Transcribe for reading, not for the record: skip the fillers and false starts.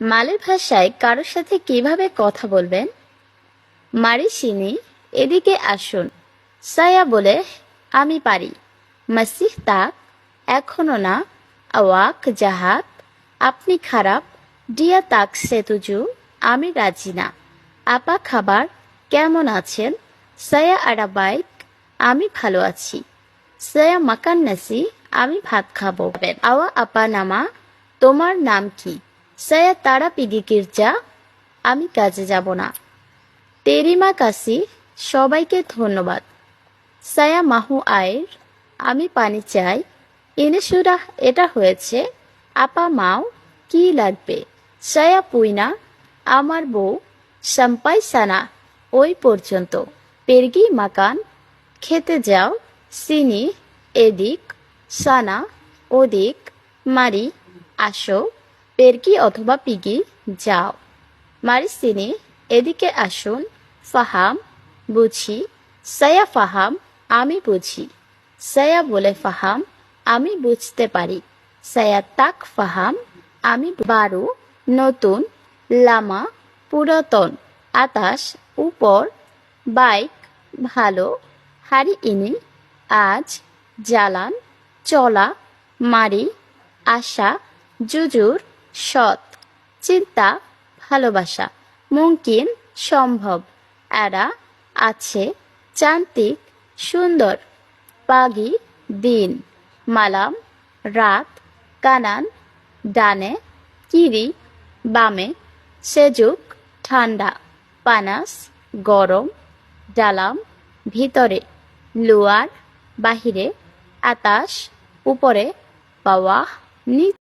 মালের ভাষায় কারোর সাথে কিভাবে কথা বলবেন? মারি সিনি, এদিকে আসুন। সায়া বলে, আমি পারি। মাসিহ তাক, এখনো না। আওয়াক জাহাত, আপনি খারাপ। ডিয়া তাক সেতুজু, আমি রাজি না। আপা খাবার, কেমন আছেন? সায়া আরাবাইক, আমি ভালো আছি। সায়া মাকান নাসি, আমি ভাত খাবো। আওয়া আপা নামা, তোমার নাম কি? সায়া তারা পিগি কিরজা, আমি কাজে যাব না। তেরিমা কাসি, সবাইকে ধন্যবাদ। সায়া মাহু আয়ের, আমি পানি চাই। ইনেসুরা, এটা হয়েছে। আপা মাও, কি লাগবে? সায়া পুইনা, আমার বউ। সাম্পাই সানা, ওই পর্যন্ত। পেরগি মাকান, খেতে যাও। সিনি, এদিক। সানা, ওদিক। মারি, আসো। পেরকি অথবা পিগি, যাও। মারি সিনি, এদিকে আসুন। ফাহাম, বুঝি। সায়া ফাহাম, আমি বুঝি। সায়া বলে ফাহাম, আমি বুঝতে পারি। সায়া তাক ফাহাম, আমি বারু, নতুন। লামা, পুরাতন। আতাস, উপর। বাইক, ভালো। হারি ইনি, আজ। জালান, চলা। মারি, আশা। জুজুর, সৎ। চিন্তা, ভালোবাসা। মুমকিন, সম্ভব। এরা, আছে। চান্তিক, সুন্দর। পাগি, দিন। মালাম, রাত। কানান, ডানে। কিরি, বামে। সেজুক, ঠান্ডা। পানাস, গরম। ডালাম, ভিতরে। লুয়ার, বাহিরে। আতাস, উপরে। বাওয়াহ, নিচে।